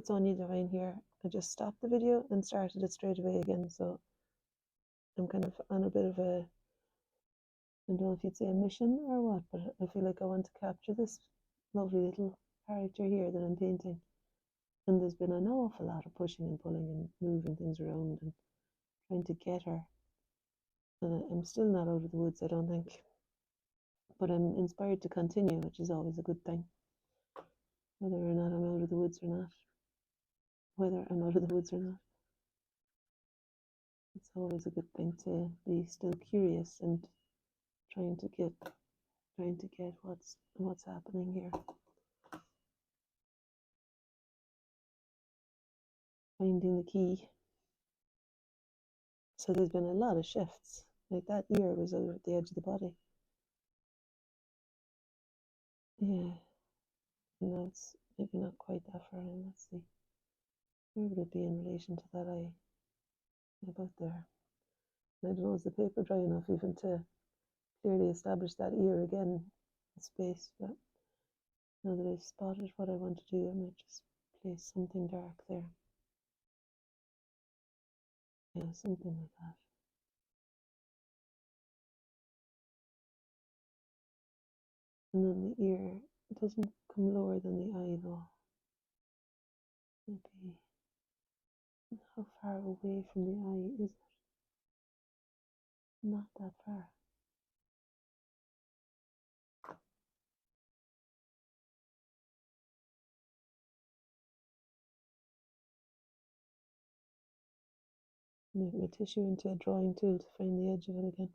it's Anya Divine here. I just stopped the video and started it straight away again, so I'm kind of on a bit of a, I don't know if you'd say a mission or what, but I feel like I want to capture this lovely little character here that I'm painting. And there's been an awful lot of pushing and pulling and moving things around and trying to get her. And I'm still not out of the woods, I don't think. But I'm inspired to continue, which is always a good thing. Whether or not I'm out of the woods or not. Whether I'm out of the woods or not. It's always a good thing to be still curious and trying to get what's happening here. Finding the key. So there's been a lot of shifts. Like that ear was over at the edge of the body. Yeah. No, it's maybe not quite that far in. Let's see. Where would it be in relation to that eye? About there. I don't know, is the paper dry enough even to clearly establish that ear again in space? But now that I've spotted what I want to do, I might just place something dark there. Yeah, something like that. And then the ear, it doesn't come lower than the eye though. Maybe, how far away from the eye is it? Not that far. Make my tissue into a drawing tool to find the edge of it again.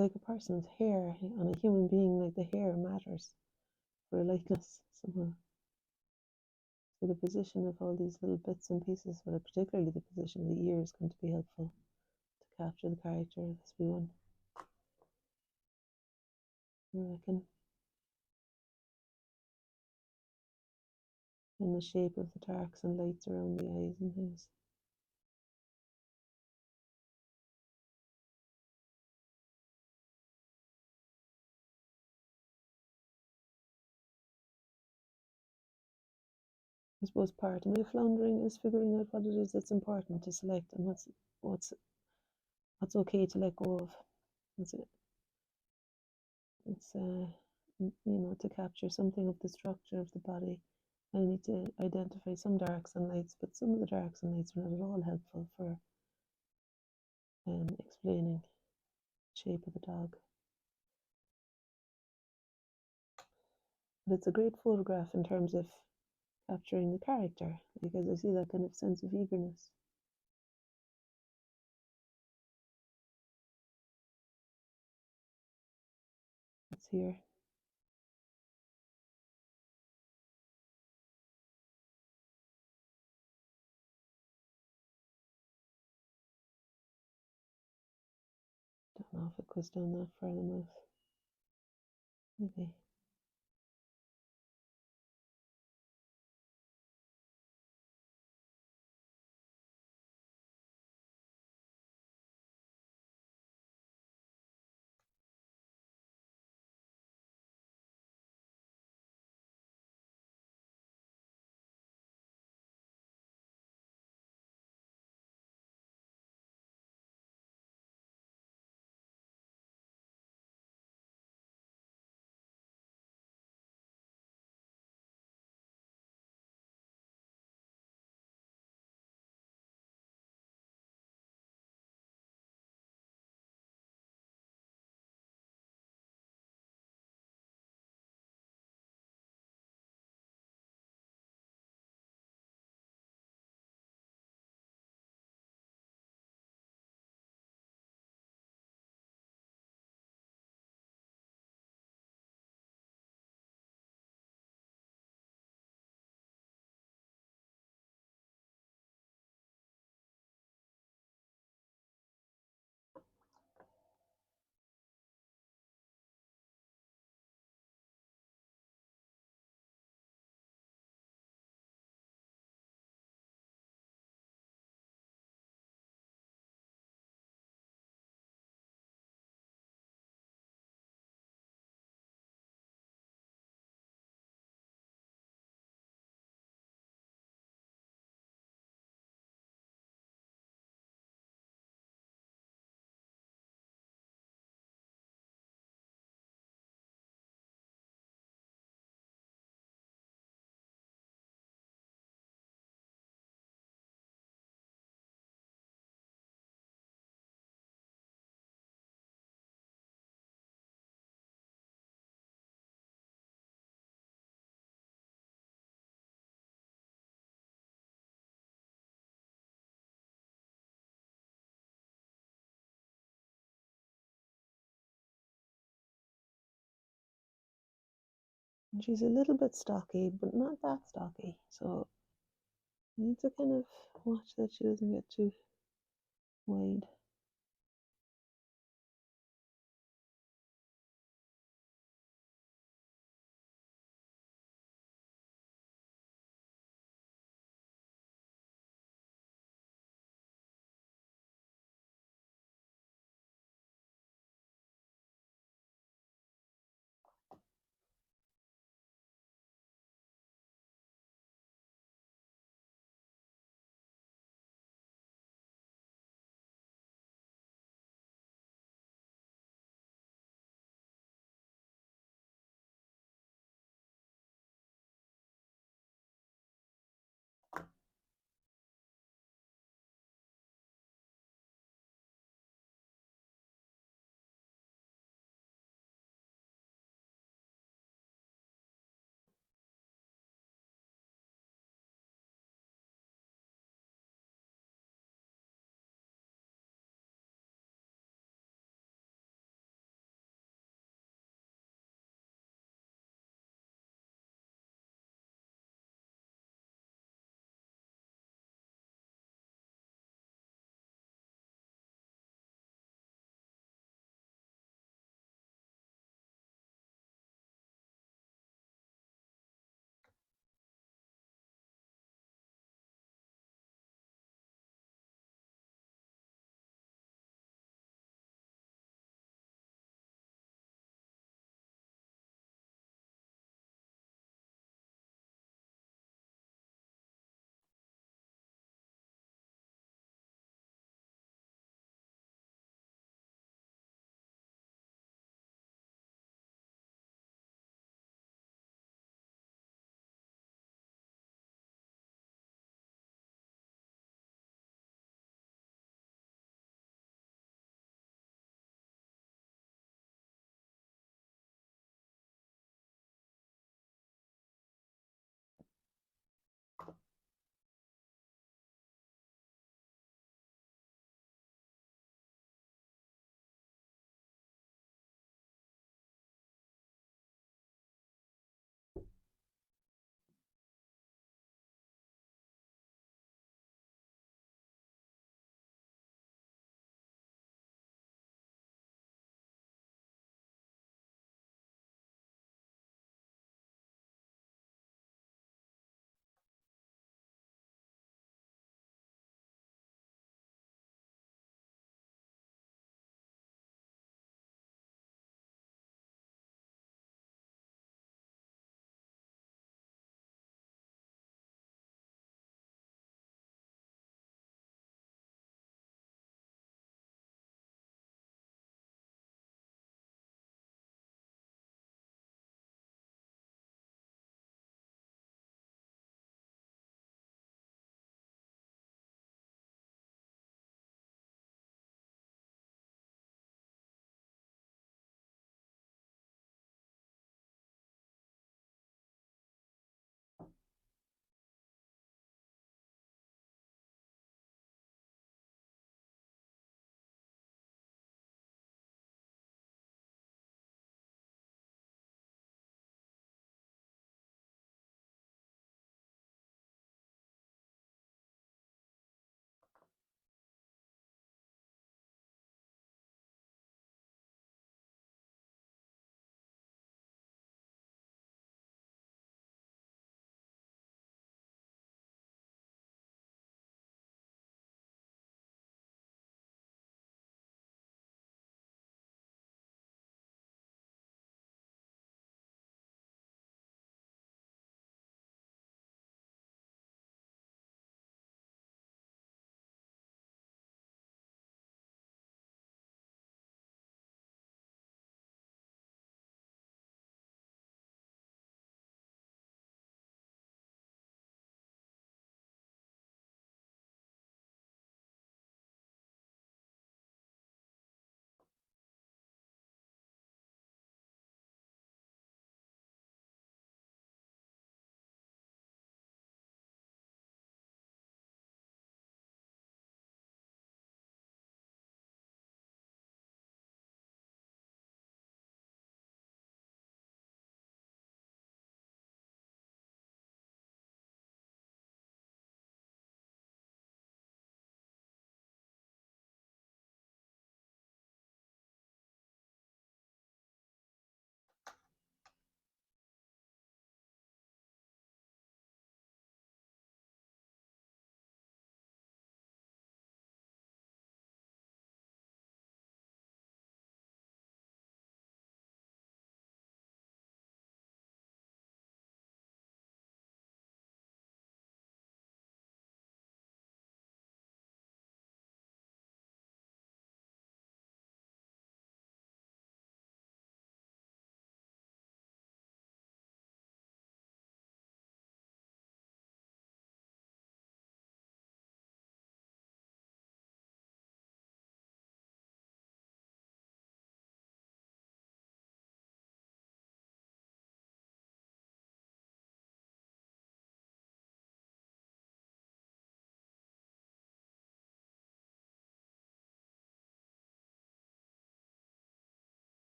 Like a person's hair on a human being, like the hair matters for a likeness somehow. So the position of all these little bits and pieces, but particularly the position of the ear, is going to be helpful to capture the character of this wee one, I reckon. And the shape of the darks and lights around the eyes and things. I suppose part of my floundering is figuring out what it is that's important to select and what's okay to let go of. It's to capture something of the structure of the body, I need to identify some darks and lights, but some of the darks and lights are not at all helpful for explaining the shape of the dog. But it's a great photograph in terms of capturing the character, because I see that kind of sense of eagerness. It's here. Don't know if it goes down that far the mouth. Maybe. And she's a little bit stocky, but not that stocky. So you need to kind of watch that she doesn't get too wide.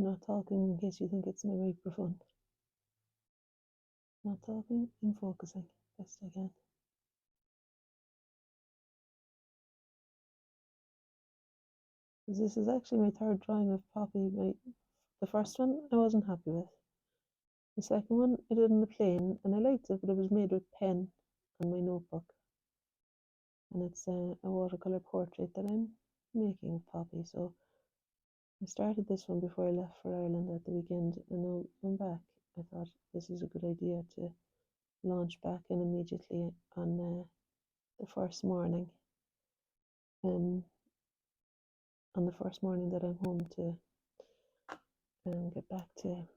I'm not talking in case you think it's my microphone. Not talking and focusing best I can. This is actually my third drawing of Poppy. The first one I wasn't happy with. The second one I did on the plane and I liked it, but it was made with pen on my notebook. And it's a watercolor portrait that I'm making of Poppy. So I started this one before I left for Ireland at the weekend, and now I'm back. I thought this is a good idea to launch back in immediately on the first morning. On the first morning that I'm home to get back to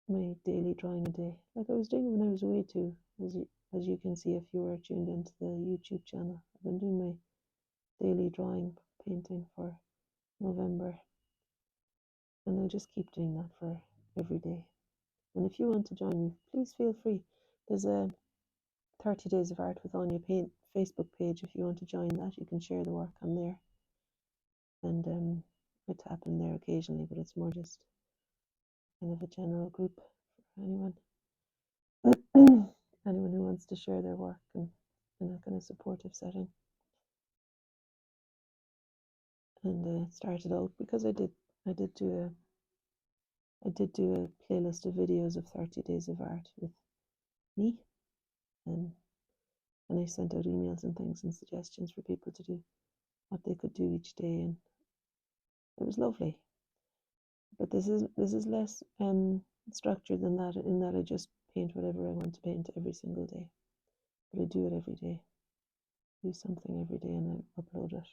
my daily drawing a day, like I was doing when I was away too. As you can see if you were tuned into the YouTube channel, I've been doing my daily drawing painting for November, and I'll just keep doing that for every day. And if you want to join me, please feel free. There's a 30 Days of Art with Anya Paint Facebook page. If you want to join that, you can share the work on there. And I tap in there occasionally, but it's more just kind of a general group for anyone anyone who wants to share their work and in a kind of supportive setting. And it started out because I did do a playlist of videos of 30 Days of Art with me, and I sent out emails and things and suggestions for people to do what they could do each day, and it was lovely. But this is less structured than that, in that I just paint whatever I want to paint every single day. But I do it every day. Do something every day, and I upload it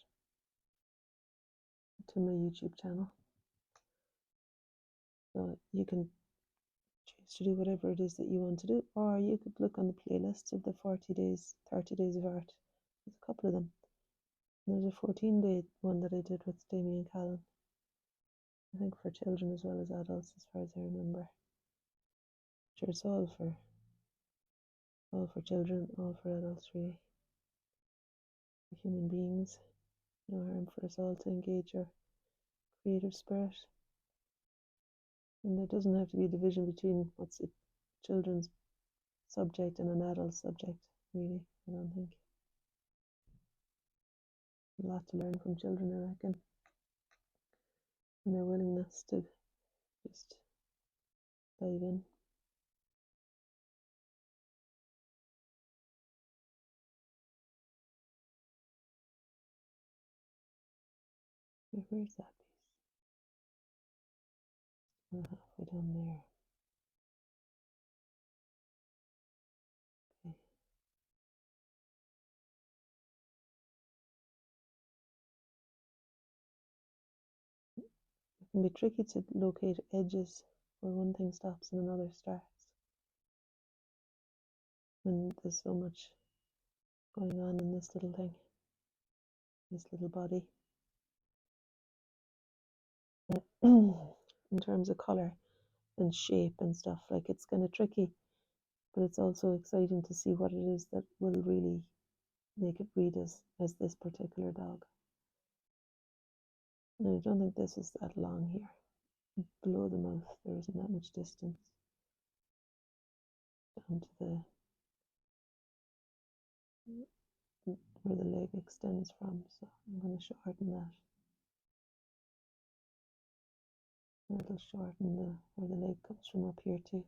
to my YouTube channel. So you can choose to do whatever it is that you want to do, or you could look on the playlists of the 30 Days of Art. There's a couple of them. And there's a 14-day one that I did with Damien Callan. I think for children as well as adults, as far as I remember. Sure, it's all for children, all for adults, really. For human beings. No harm for us all to engage our creative spirit. And there doesn't have to be a division between what's a children's subject and an adult subject, really, I don't think. A lot to learn from children, I reckon. And their willingness to just dive in. Where's that piece? Halfway down there. Okay. It can be tricky to locate edges where one thing stops and another starts, when there's so much going on in this little thing, this little body. In terms of color and shape and stuff, like, it's kind of tricky, but it's also exciting to see what it is that will really make it read as this particular dog. And I don't think this is that long here. Below the mouth, there isn't that much distance down to where the leg extends from, so I'm going to shorten that. And it'll shorten where the leg comes from up here too.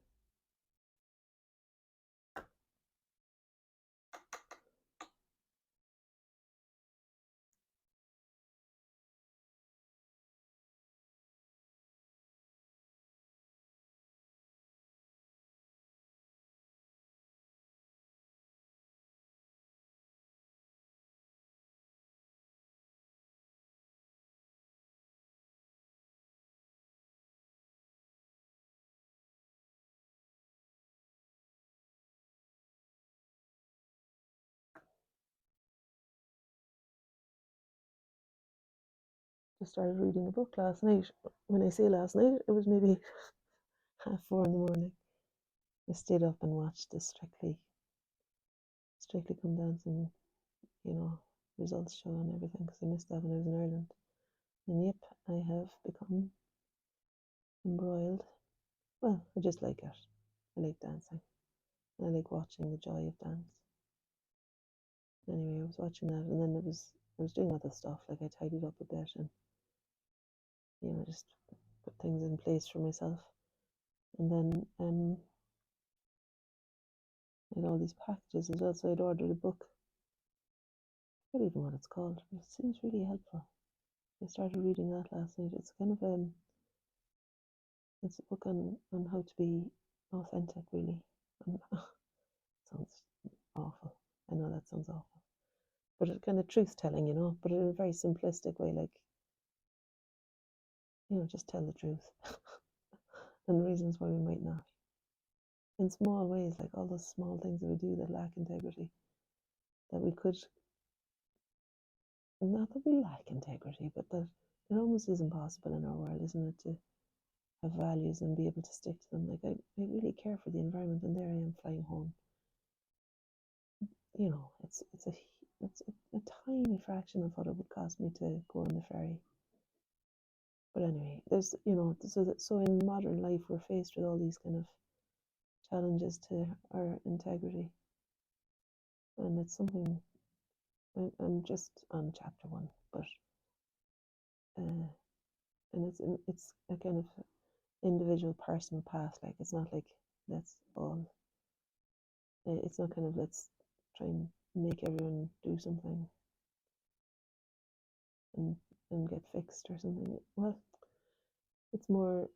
Just started reading a book last night. When I say last night, it was maybe 4:30 in the morning. I stayed up and watched the Strictly Come Dancing, results show and everything, because I missed that when I was in Ireland. And yep, I have become embroiled. Well, I just like it. I like dancing. I like watching the joy of dance. Anyway, I was watching that, and then I was doing other stuff, like I tidied up a bit and just put things in place for myself. And then I had all these packages as well, so I'd ordered a book. I forget even what it's called, but it seems really helpful. I started reading that last night. It's kind of it's a book on how to be authentic, really. Sounds awful. I know that sounds awful, but it's kind of truth telling, but in a very simplistic way, like just tell the truth and reasons why we might not. In small ways, like all those small things that we do that lack integrity, that we could, not that we lack integrity, but that it almost is impossible in our world, isn't it, to have values and be able to stick to them. Like I really care for the environment, and there I am flying home. It's a tiny fraction of what it would cost me to go on the ferry. But anyway, there's so in modern life we're faced with all these kind of challenges to our integrity, and it's something. I'm just on chapter 1, but and it's a kind of individual personal path. Like it's not like let's all. It's not kind of let's try and make everyone do something and get fixed or something. Well, it's more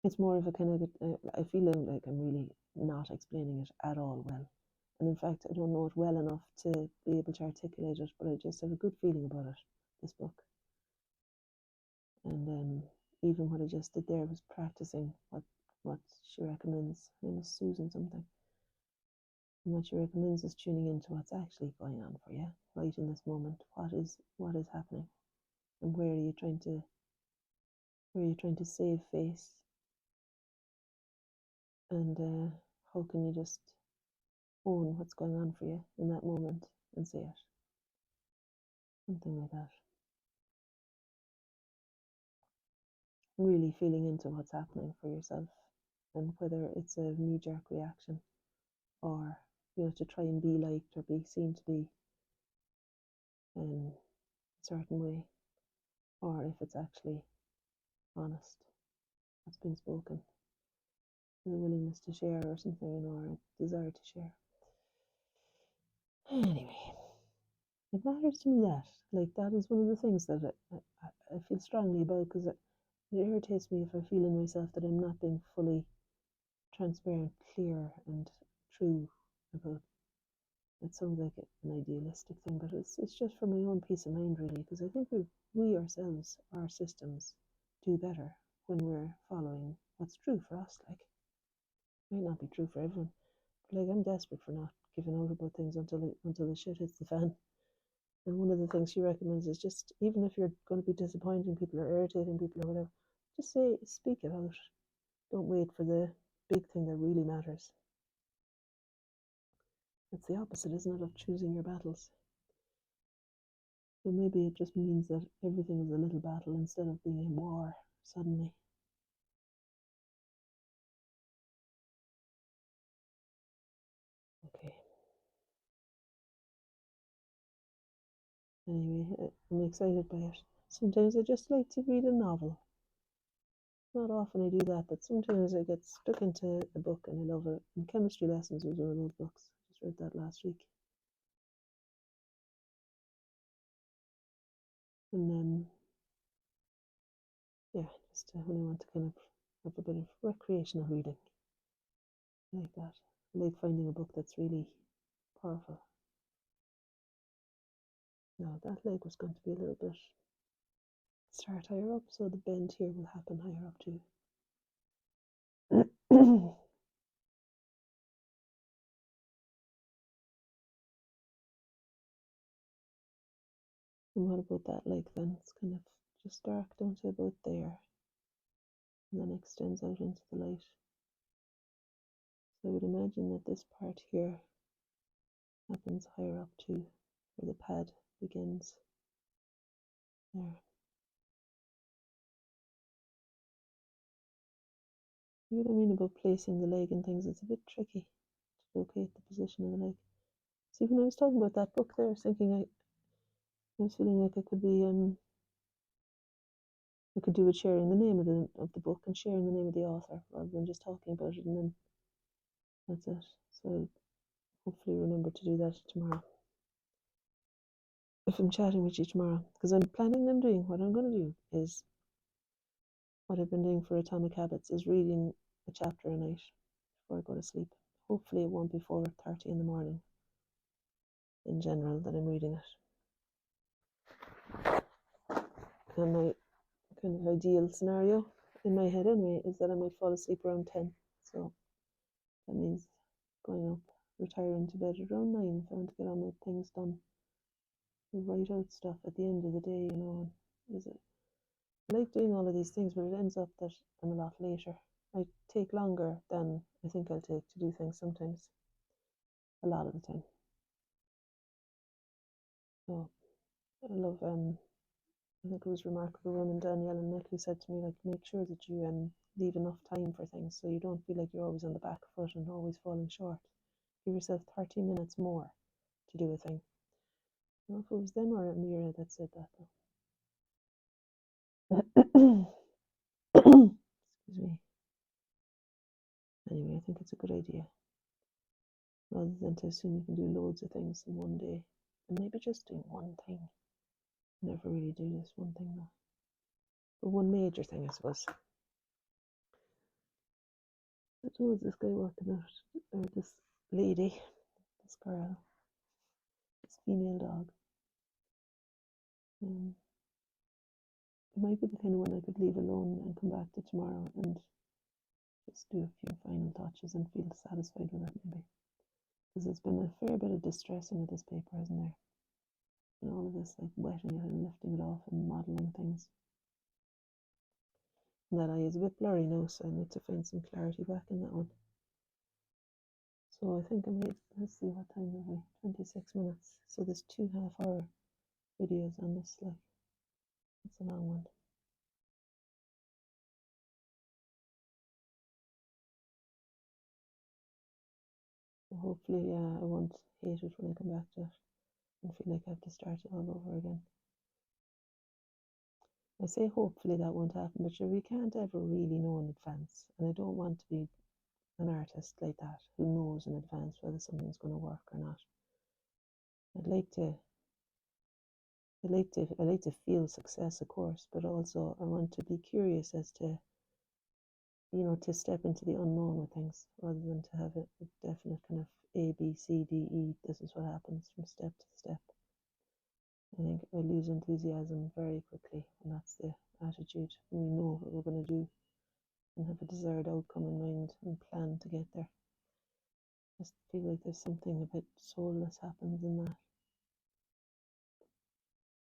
of a kind of I feel like I'm really not explaining it at all well, and in fact I don't know it well enough to be able to articulate it, but I just have a good feeling about it, this book. And even what I just did there was practicing what she recommends. Her name is Susan something. And what she recommends is tuning into what's actually going on for you right in this moment. What is happening, and where are you trying to save face, and how can you just own what's going on for you in that moment and say it, something like that. Really feeling into what's happening for yourself, and whether it's a knee-jerk reaction or to try and be liked or be seen to be in a certain way, or if it's actually honest, what's being spoken, and a willingness to share or something, or a desire to share. Anyway, it matters to me that is one of the things that I feel strongly about, because it irritates me if I feel in myself that I'm not being fully transparent, clear, and true about. It sounds like an idealistic thing, but it's just for my own peace of mind, really, because I think we ourselves, our systems, do better when we're following what's true for us. Like, it might not be true for everyone, but like I'm desperate for not giving out about things until the shit hits the fan. And one of the things she recommends is just, even if you're going to be disappointing people or irritating people or whatever, just speak it out. Don't wait for the big thing that really matters. It's the opposite, isn't it, of choosing your battles? So maybe it just means that everything is a little battle instead of being a war suddenly. Okay. Anyway, I'm excited by it. Sometimes I just like to read a novel. Not often I do that, but sometimes I get stuck into a book and I love it. And Chemistry Lessons was one of those books. I just read that last week. And then, yeah, just when I want to kind of have a bit of recreational reading. I like that. I like finding a book that's really powerful. Now, that leg was going to be a little bit start higher up, so the bend here will happen higher up too. And what about that leg then? It's kind of just dark down to about there, and then extends out into the light. So I would imagine that this part here happens higher up too, where the pad begins there. See what I mean about placing the leg and things? It's a bit tricky to locate the position of the leg. See, when I was talking about that book there, I was thinking I was feeling like I could be I could do with sharing the name of the book and sharing the name of the author rather than just talking about it and then that's it. So I'll hopefully remember to do that tomorrow. If I'm chatting with you tomorrow, because I'm planning on doing what I'm going to do is what I've been doing for Atomic Habits is reading a chapter a night before I go to sleep. Hopefully it won't be 4:30 in the morning in general that I'm reading it. And my kind of ideal scenario in my head anyway is that I might fall asleep around 10. So that means going up, retiring to bed around 9 if I want to get all my things done. Write out stuff at the end of the day, is it? I like doing all of these things, but it ends up that I'm a lot later. I take longer than I think I'll take to do things sometimes, a lot of the time. So I love, I think it was Remarkable Woman, Danielle and Nick, who said to me, like, make sure that you leave enough time for things so you don't feel like you're always on the back foot and always falling short. Give yourself 30 minutes more to do a thing. I don't know if it was them or Amira that said that, though. Excuse me. Anyway, I think it's a good idea. Rather than to assume you can do loads of things in one day. And maybe just doing one thing. Never really do this one thing though. But one major thing, I suppose. I don't know, is this guy working out? Or this lady, this girl, this female dog. It might be the kind of one I could leave alone and come back to tomorrow and just do a few final touches and feel satisfied with it maybe. Because there's been a fair bit of distressing of this paper, hasn't there? And all of this, like wetting it and lifting it off and modelling things. And that eye is a bit blurry now, so I need to find some clarity back in that one. So I think I made, let's see, what time have we? 26 minutes. So there's 2 half-hour videos on this, like, it's a long one. So hopefully, I won't hate it when I come back to it and feel like I have to start it all over again. I say hopefully that won't happen, but sure, we can't ever really know in advance. And I don't want to be an artist like that who knows in advance whether something's going to work or not. I like to feel success, of course, but also I want to be curious as to, to step into the unknown with things rather than to have a definite kind of A, B, C, D, E. This is what happens from step to step. I think I lose enthusiasm very quickly, and that's the attitude. When we know what we're going to do and have a desired outcome in mind and plan to get there. I just feel like there's something a bit soulless happens in that.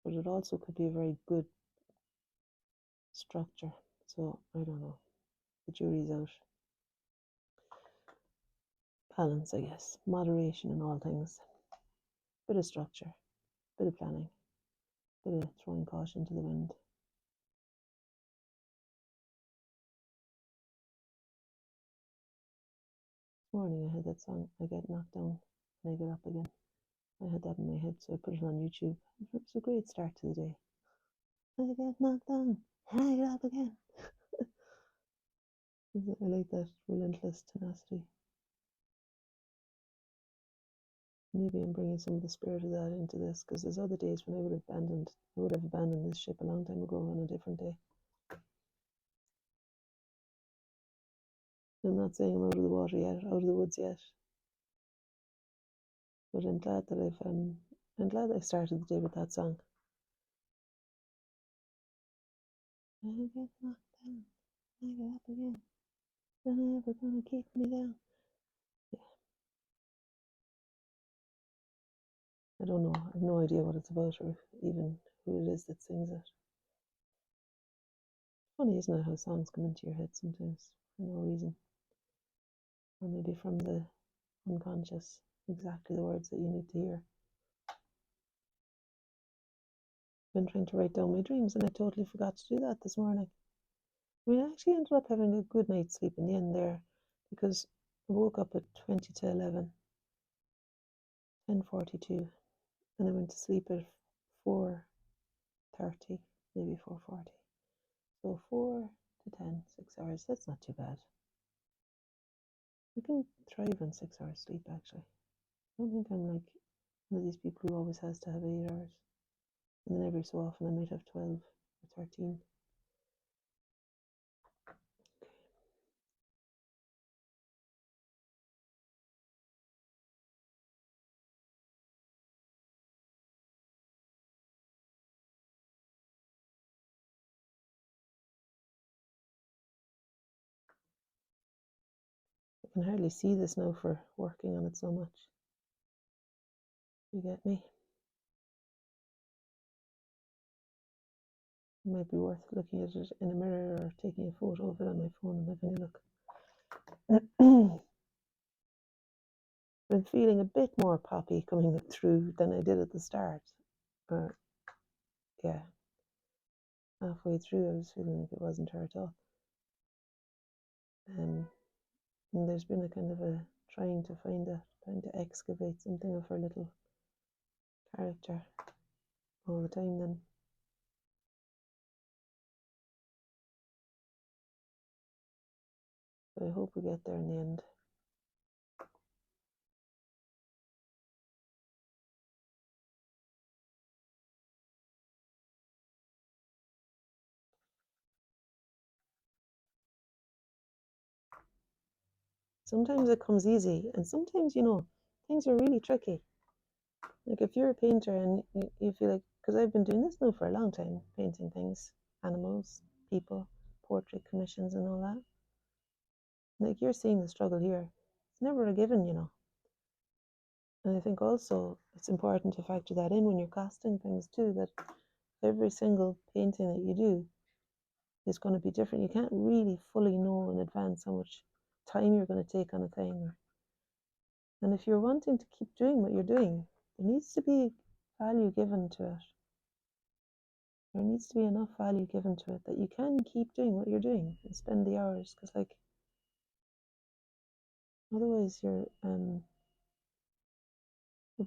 But it also could be a very good structure. So I don't know. The jury's out. Balance, I guess. Moderation in all things. Bit of structure. Bit of planning. Bit of throwing caution to the wind. This morning I had that song, I Get Knocked Down and I Get Up Again. I had that in my head, so I put it on YouTube. It was a great start to the day. I get knocked down and I get up again. I like that relentless tenacity. Maybe I'm bringing some of the spirit of that into this, because there's other days when I would have abandoned this ship a long time ago on a different day. I'm not saying I'm out of the water yet, out of the woods yet, but I'm glad that I'm glad I started the day with that song. I get knocked down, I get up again. They're never gonna keep me down. Yeah. I don't know. I have no idea what it's about or even who it is that sings it. Funny, isn't it, how songs come into your head sometimes for no reason. Or maybe from the unconscious, exactly the words that you need to hear. I've been trying to write down my dreams and I totally forgot to do that this morning. I mean, I actually ended up having a good night's sleep in the end there, because I woke up at 20 to 11, 10:42, and I went to sleep at 4:30, maybe 4:40. So 4 to 10, 6 hours. That's not too bad. I can thrive on 6 hours sleep, actually. I don't think I'm like one of these people who always has to have 8 hours. And then every so often I might have 12 or 13. I can hardly see this now for working on it so much. You get me? It might be worth looking at it in a mirror or taking a photo of it on my phone and having a look. I'm feeling a bit more poppy coming through than I did at the start. Or, yeah, halfway through I was feeling like it wasn't her at all. And there's been a kind of a trying to excavate something of her little character all the time then. So I hope we get there in the end. Sometimes it comes easy, and sometimes, things are really tricky. Like if you're a painter and you feel like, because I've been doing this now for a long time, painting things, animals, people, portrait commissions and all that. Like you're seeing the struggle here. It's never a given. And I think also it's important to factor that in when you're costing things too, that every single painting that you do is going to be different. You can't really fully know in advance how much time you're going to take on a thing. And if you're wanting to keep doing what you're doing, there needs to be value given to it. There needs to be enough value given to it that you can keep doing what you're doing and spend the hours, because like otherwise you're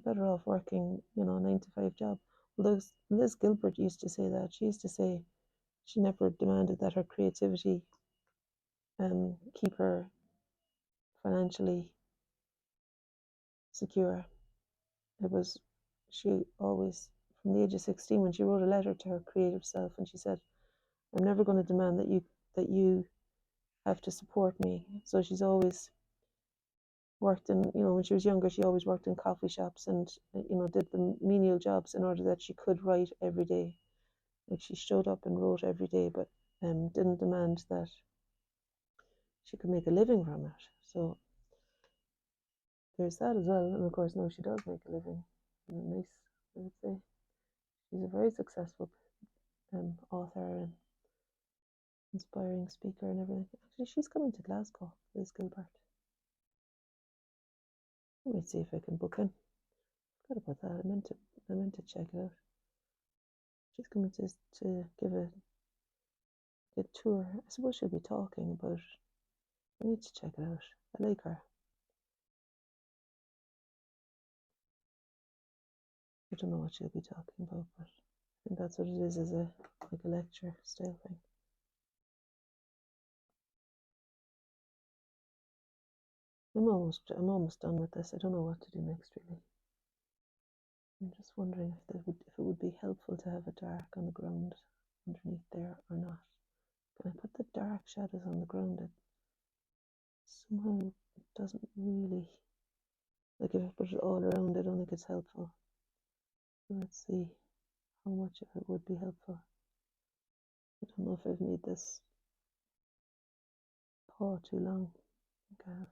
better off working, a 9 to 5 job. Well, Liz Gilbert used to say that. She used to say she never demanded that her creativity keep her financially secure. It was, she always, from the age of 16, when she wrote a letter to her creative self, and she said, I'm never going to demand that you have to support me. So she's always worked in, when she was younger, she always worked in coffee shops and, did the menial jobs in order that she could write every day. Like she showed up and wrote every day, but didn't demand that she could make a living from it. So there's that as well. And of course, now she does make a living. Nice, I would say. She's a very successful author and inspiring speaker and everything. Actually, she's coming to Glasgow, Liz Gilbert. Let me see if I can book in. Forgot about that. I meant to check it out. She's coming to give a tour. I suppose she'll be talking about it. I need to check it out. I like her. I don't know what she'll be talking about, but I think that's what it is a lecture style thing. I'm almost done with this. I don't know what to do next really. I'm just wondering if it would be helpful to have a dark on the ground underneath there or not. Can I put the dark shadows on the ground? Somehow it doesn't really, like if I put it all around, I don't think it's helpful. Let's see how much of it would be helpful. I don't know if I've made this paw too long. I think I have.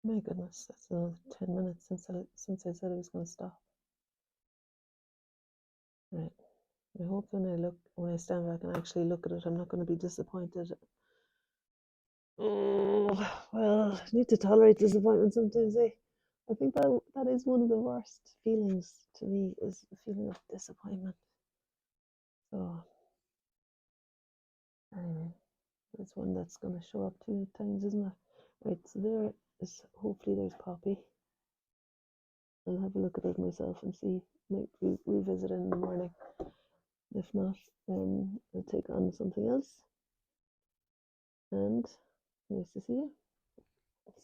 My goodness, that's another 10 minutes since I said I was going to stop. Right. I hope when I stand back and actually look at it, I'm not going to be disappointed. Oh, well, I need to tolerate disappointment sometimes, eh? I think that is one of the worst feelings to me, is the feeling of disappointment. So, anyway, it's one that's going to show up 2 times, isn't it? Right, so there is, hopefully there's Poppy. I'll have a look at it myself and see, might revisit it in the morning. If not, I'll take on something else. And nice to see you.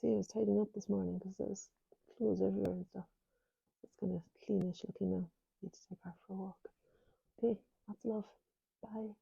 See, I was tidying up this morning because there's clothes everywhere and stuff. It's kind of cleanish looking now. Need to take her for a walk. Okay, lots of love. Bye.